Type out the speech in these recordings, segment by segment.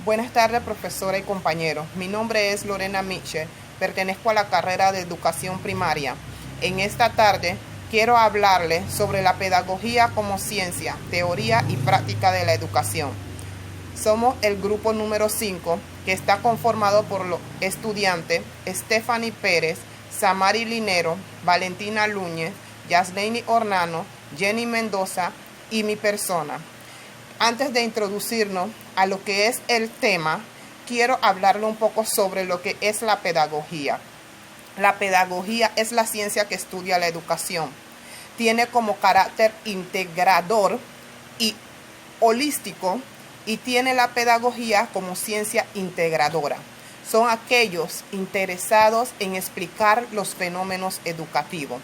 Buenas tardes, profesora y compañeros. Mi nombre es Lorena Mitchell, pertenezco a la carrera de Educación Primaria. En esta tarde quiero hablarles sobre la pedagogía como ciencia, teoría y práctica de la educación. Somos el grupo número 5, que está conformado por los estudiantes Stephanie Pérez, Samari Linero, Valentina Núñez, Yasleini Hornano, Jenny Mendoza y mi persona. Antes de introducirnos a lo que es el tema, quiero hablarle un poco sobre lo que es la pedagogía. La pedagogía es la ciencia que estudia la educación. Tiene como carácter integrador y holístico y tiene la pedagogía como ciencia integradora. Son aquellos interesados en explicar los fenómenos educativos.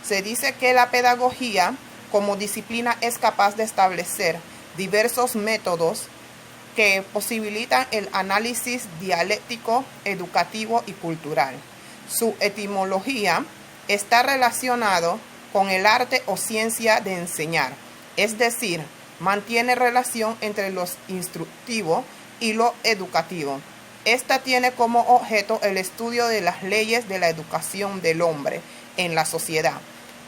Se dice que la pedagogía como disciplina es capaz de establecer diversos métodos que posibilitan el análisis dialéctico, educativo y cultural. Su etimología está relacionado con el arte o ciencia de enseñar, es decir, mantiene relación entre lo instructivo y lo educativo. Esta tiene como objeto el estudio de las leyes de la educación del hombre en la sociedad.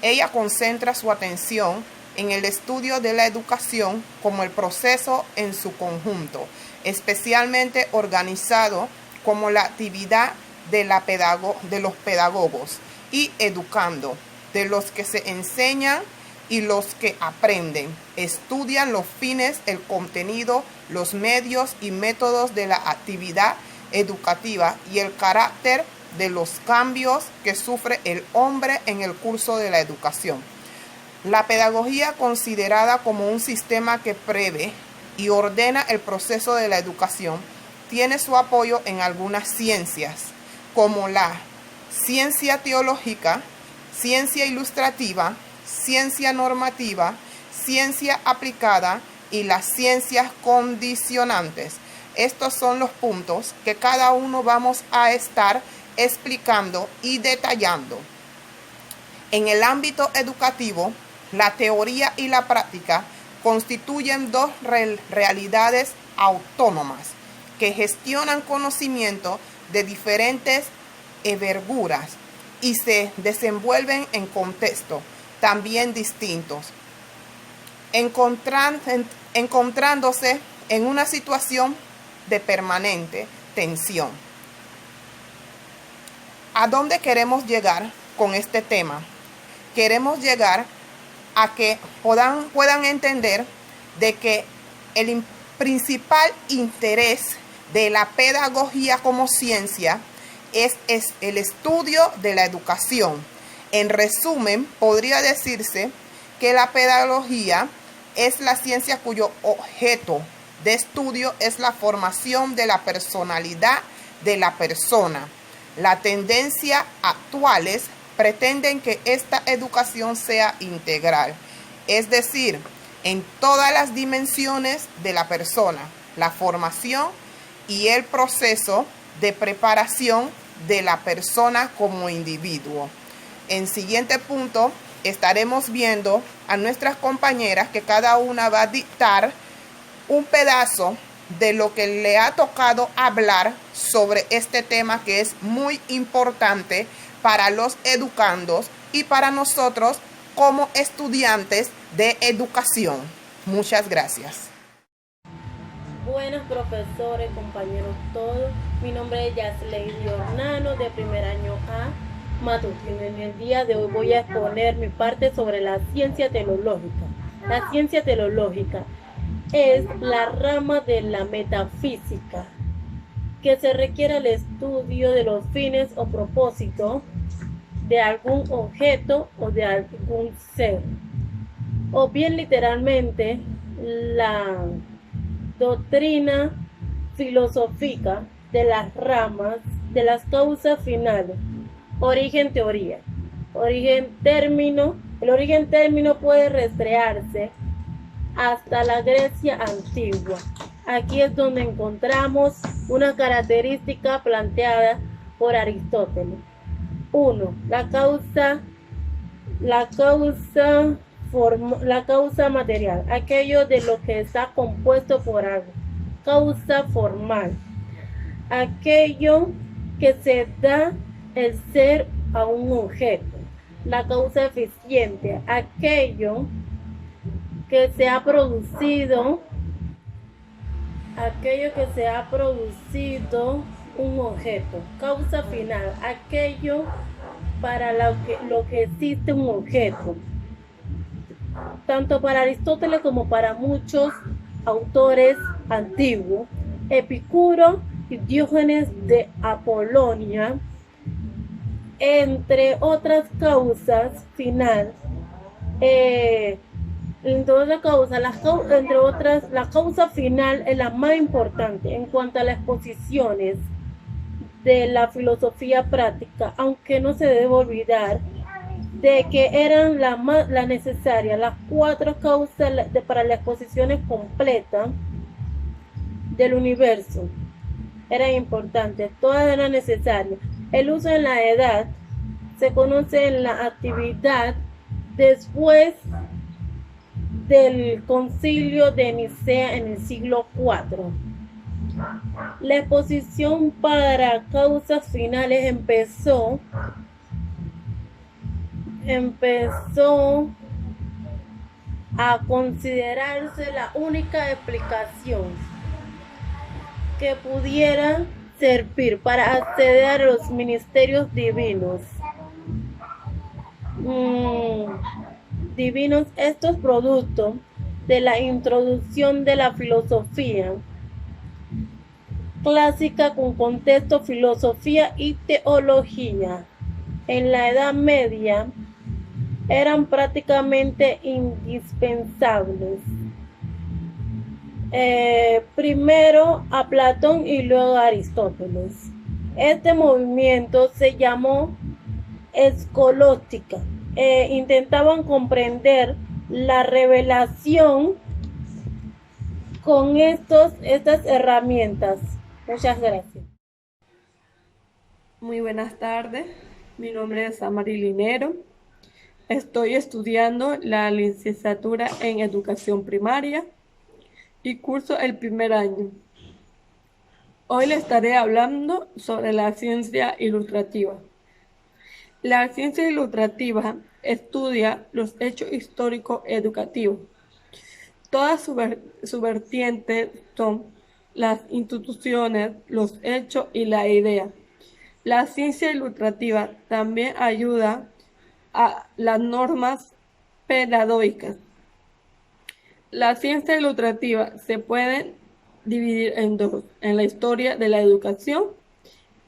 Ella concentra su atención en el estudio de la educación como el proceso en su conjunto, especialmente organizado como la actividad de los pedagogos y educando, de los que se enseñan y los que aprenden. Estudian los fines, el contenido, los medios y métodos de la actividad educativa y el carácter de los cambios que sufre el hombre en el curso de la educación. La pedagogía, considerada como un sistema que prevé y ordena el proceso de la educación, tiene su apoyo en algunas ciencias, como la ciencia teológica, ciencia ilustrativa, ciencia normativa, ciencia aplicada y las ciencias condicionantes. Estos son los puntos que cada uno vamos a estar explicando y detallando. En el ámbito educativo, la teoría y la práctica constituyen dos realidades autónomas que gestionan conocimiento de diferentes enverguras y se desenvuelven en contextos también distintos, encontrándose en una situación de permanente tensión. ¿A dónde queremos llegar con este tema? Queremos llegar a que puedan entender de que el principal interés de la pedagogía como ciencia es el estudio de la educación. En resumen, podría decirse que la pedagogía es la ciencia cuyo objeto de estudio es la formación de la personalidad de la persona. Las tendencias actuales pretenden que esta educación sea integral, es decir, en todas las dimensiones de la persona, la formación y el proceso de preparación de la persona como individuo. En siguiente punto estaremos viendo a nuestras compañeras que cada una va a dictar un pedazo de lo que le ha tocado hablar sobre este tema que es muy importante para los educandos y para nosotros como estudiantes de educación. Muchas gracias. Buenos profesores, compañeros todos. Mi nombre es Yasleini Hornano, de primer año A matutino. En el día de hoy voy a exponer mi parte sobre la ciencia teleológica. La ciencia teleológica es la rama de la metafísica que se requiere el estudio de los fines o propósitos de algún objeto o de algún ser, o bien literalmente la doctrina filosófica de las ramas de las causas finales. Origen teoría. El origen término puede rastrearse hasta la Grecia antigua. Aquí es donde encontramos una característica planteada por Aristóteles. 1. La causa material, aquello de lo que está compuesto por algo. causa formal, aquello que se da el ser a un objeto. La causa eficiente, aquello que se ha producido un objeto. Causa final, aquello para lo que existe un objeto. Tanto para Aristóteles como para muchos autores antiguos, Epicuro y Diógenes de Apolonia, entre otras causas final, la causa final es la más importante en cuanto a las exposiciones de la filosofía práctica, aunque no se debe olvidar de que eran la necesaria, las 4 causas para las exposiciones completas del universo. Eran importantes, todas eran necesarias. El uso en la edad se conoce en la actividad después del concilio de Nicea en el siglo IV. La exposición para causas finales empezó a considerarse la única explicación que pudiera servir para acceder a los ministerios divinos. Estos productos de la introducción de la filosofía clásica con contexto filosofía y teología en la Edad Media eran prácticamente indispensables. Primero a Platón y luego a Aristóteles. Este movimiento se llamó escolástica. Intentaban comprender la revelación con estas herramientas. Muchas gracias. Muy buenas tardes, mi nombre es Amari Linero. Estoy estudiando la licenciatura en Educación Primaria y curso el primer año. Hoy les estaré hablando sobre la ciencia ilustrativa. La ciencia ilustrativa estudia los hechos históricos educativos. Todas sus vertientes son las instituciones, los hechos y la idea. La ciencia ilustrativa también ayuda a las normas pedagógicas. La ciencia ilustrativa se puede dividir en dos, en la historia de la educación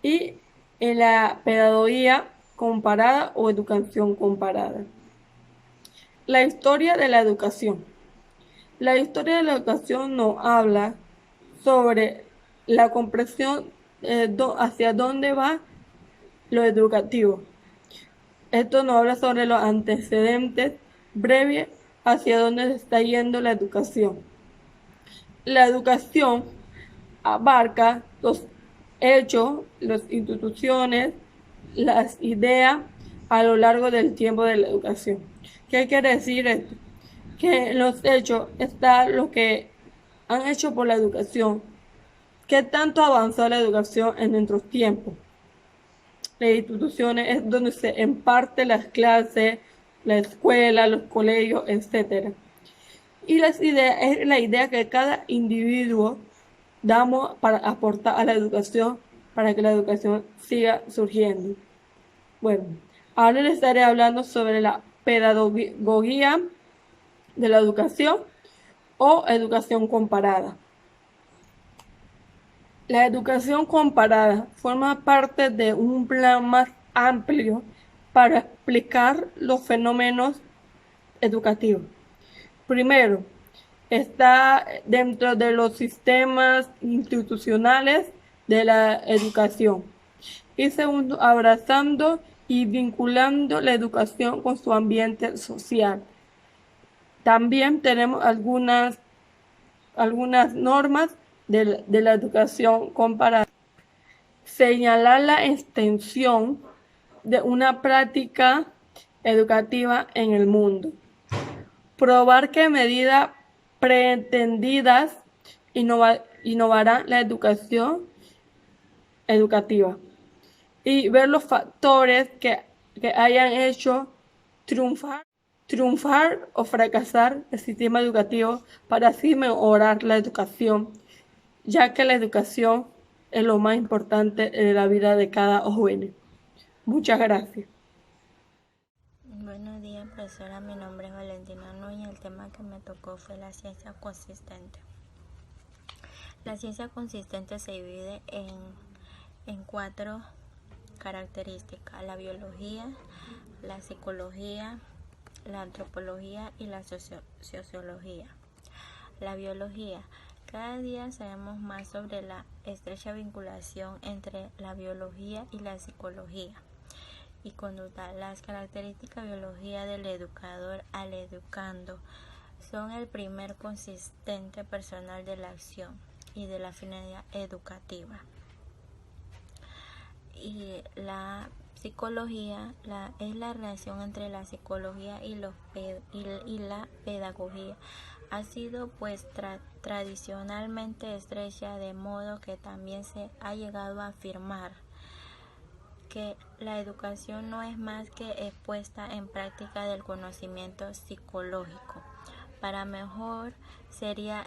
y en la pedagogía comparada o educación comparada. La historia de la educación. La historia de la educación nos habla sobre la comprensión hacia dónde va lo educativo. Esto nos habla sobre los antecedentes breves hacia dónde se está yendo la educación. La educación abarca los hechos, las instituciones, las ideas a lo largo del tiempo de la educación. ¿Qué quiere decir esto? Que en los hechos está lo que han hecho por la educación. ¿Qué tanto avanzó la educación en nuestros tiempos? Las instituciones es donde se imparte las clases, la escuela, los colegios, etc. Y las ideas es la idea que cada individuo damos para aportar a la educación, para que la educación siga surgiendo. Bueno, ahora les estaré hablando sobre la pedagogía de la educación o educación comparada. La educación comparada forma parte de un plan más amplio para explicar los fenómenos educativos. Primero, está dentro de los sistemas institucionales de la educación. Y segundo, abrazando y vinculando la educación con su ambiente social. También tenemos algunas normas de la educación comparada. Señalar la extensión de una práctica educativa en el mundo. Probar que medidas pretendidas innovarán la educación educativa y ver los factores que hayan hecho triunfar o fracasar el sistema educativo para así mejorar la educación, ya que la educación es lo más importante en la vida de cada joven. Muchas gracias. Buenos días, profesora. Mi nombre es Valentina Núñez y el tema que me tocó fue la ciencia consistente. La ciencia consistente se divide en 4 características: la biología, la psicología, la antropología y la sociología. La biología. Cada día sabemos más sobre la estrecha vinculación entre la biología y la psicología y conducta. Las características de biología del educador al educando son el primer consistente personal de la acción y de la finalidad educativa. Y la psicología es la relación entre la psicología y la pedagogía. Ha sido pues tradicionalmente estrecha, de modo que también se ha llegado a afirmar que la educación no es más que puesta en práctica del conocimiento psicológico. Para mejor sería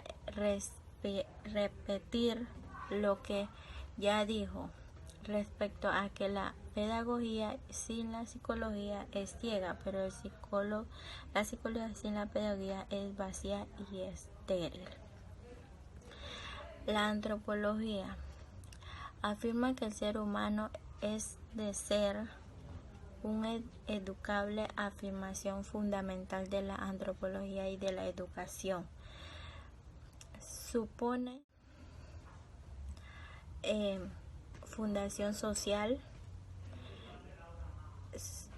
repetir lo que ya dijo respecto a que la pedagogía sin la psicología es ciega, pero la psicología sin la pedagogía es vacía y estéril. La antropología afirma que el ser humano es de ser un educable, afirmación fundamental de la antropología y de la educación. Supone fundación social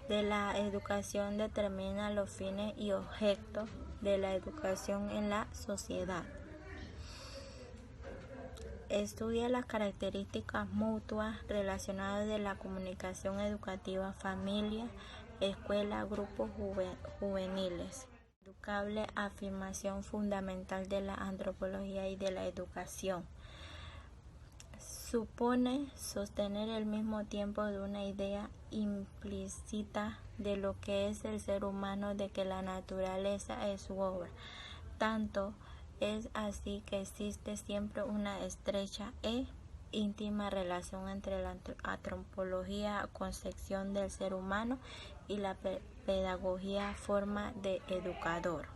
de la educación, determina los fines y objetos de la educación en la sociedad. Estudia las características mutuas relacionadas de la comunicación educativa, familia, escuela, grupos juveniles. Educable, afirmación fundamental de la antropología y de la educación. Supone sostener al mismo tiempo de una idea implícita de lo que es el ser humano, de que la naturaleza es su obra. Tanto es así que existe siempre una estrecha e íntima relación entre la antropología, concepción del ser humano, y la pedagogía, forma de educador.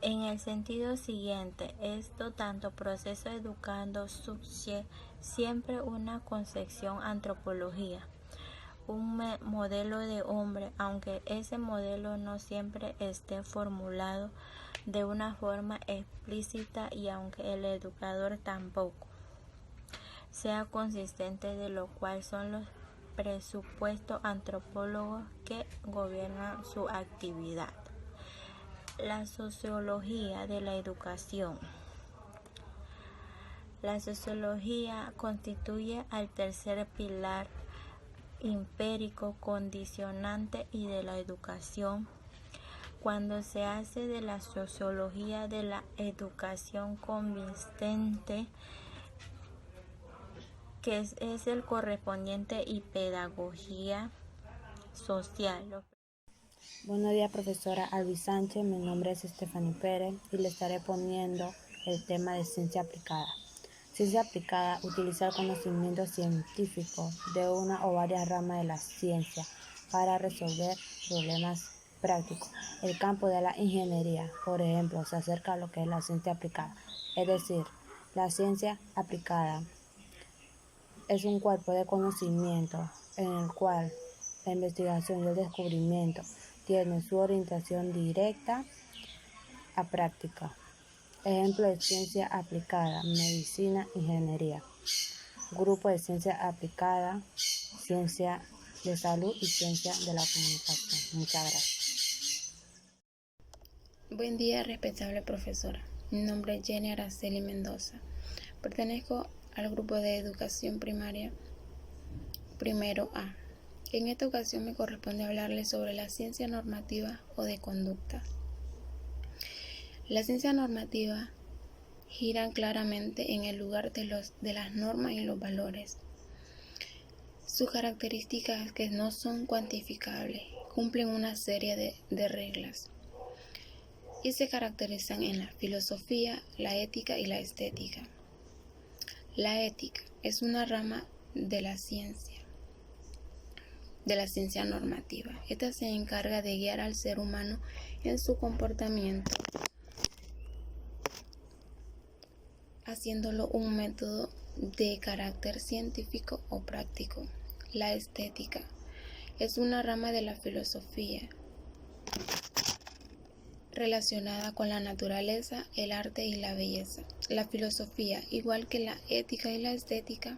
En el sentido siguiente, esto tanto proceso educando subye siempre una concepción antropología, un modelo de hombre, aunque ese modelo no siempre esté formulado de una forma explícita y aunque el educador tampoco sea consistente, de lo cual son los presupuestos antropólogos que gobiernan su actividad. La sociología de la educación. La sociología constituye al tercer pilar empírico condicionante y de la educación. Cuando se hace de la sociología de la educación convincente, que es el correspondiente, y pedagogía social. Buenos días, profesora Alvis Sánchez. Mi nombre es Stephanie Pérez y le estaré poniendo el tema de ciencia aplicada. Ciencia aplicada: utilizar conocimiento científico de una o varias ramas de la ciencia para resolver problemas prácticos. El campo de la ingeniería, por ejemplo, se acerca a lo que es la ciencia aplicada. Es decir, la ciencia aplicada es un cuerpo de conocimiento en el cual la investigación y el descubrimiento tienen su orientación directa a práctica. Ejemplo de ciencia aplicada: medicina, ingeniería. Grupo de ciencia aplicada: ciencia de salud y ciencia de la comunicación. Muchas gracias. Buen día, respetable profesora. Mi nombre es Jenny Araceli Mendoza. Pertenezco al grupo de educación primaria primero A. En esta ocasión me corresponde hablarles sobre la ciencia normativa o de conducta. La ciencia normativa gira claramente en el lugar de las normas y los valores. Sus características que no son cuantificables, cumplen una serie de reglas y se caracterizan en la filosofía, la ética y la estética. La ética es una rama de la ciencia normativa. Esta se encarga de guiar al ser humano en su comportamiento, haciéndolo un método de carácter científico o práctico. La estética es una rama de la filosofía relacionada con la naturaleza, el arte y la belleza. La filosofía, igual que la ética y la estética,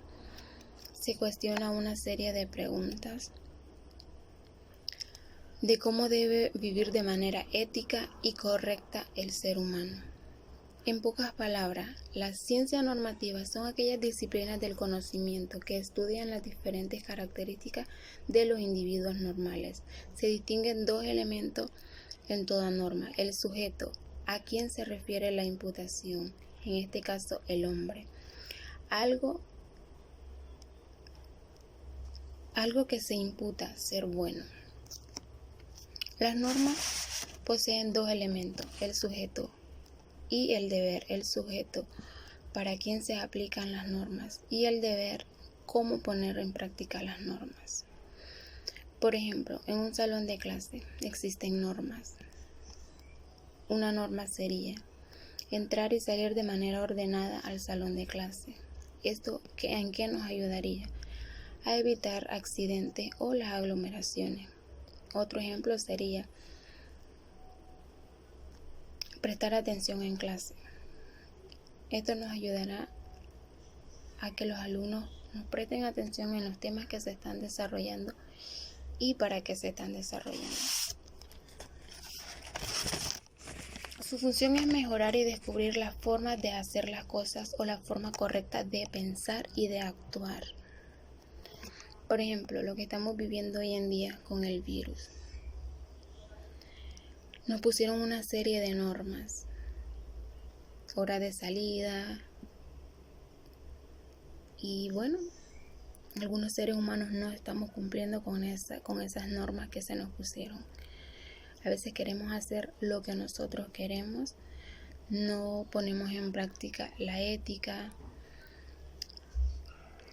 se cuestiona una serie de preguntas de cómo debe vivir de manera ética y correcta el ser humano. En pocas palabras, las ciencias normativas son aquellas disciplinas del conocimiento que estudian las diferentes características de los individuos normales. Se distinguen dos elementos en toda norma: el sujeto, a quien se refiere la imputación, en este caso el hombre, algo que se imputa ser bueno. Las normas poseen dos elementos: el sujeto y el deber. El sujeto, para quien se aplican las normas, y el deber, cómo poner en práctica las normas. Por ejemplo, en un salón de clase existen normas. Una norma sería entrar y salir de manera ordenada al salón de clase. ¿Esto en qué nos ayudaría? A evitar accidentes o las aglomeraciones. Otro ejemplo sería prestar atención en clase. Esto nos ayudará a que los alumnos nos presten atención en los temas que se están desarrollando y para qué se están desarrollando. Su función es mejorar y descubrir las formas de hacer las cosas o la forma correcta de pensar y de actuar. Por ejemplo, lo que estamos viviendo hoy en día con el virus. Nos pusieron una serie de normas, hora de salida, y bueno, algunos seres humanos no estamos cumpliendo con esas normas que se nos pusieron. A veces queremos hacer lo que nosotros queremos, no ponemos en práctica la ética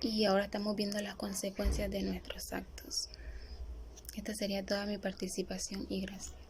y ahora estamos viendo las consecuencias de nuestros actos. Esta sería toda mi participación y gracias.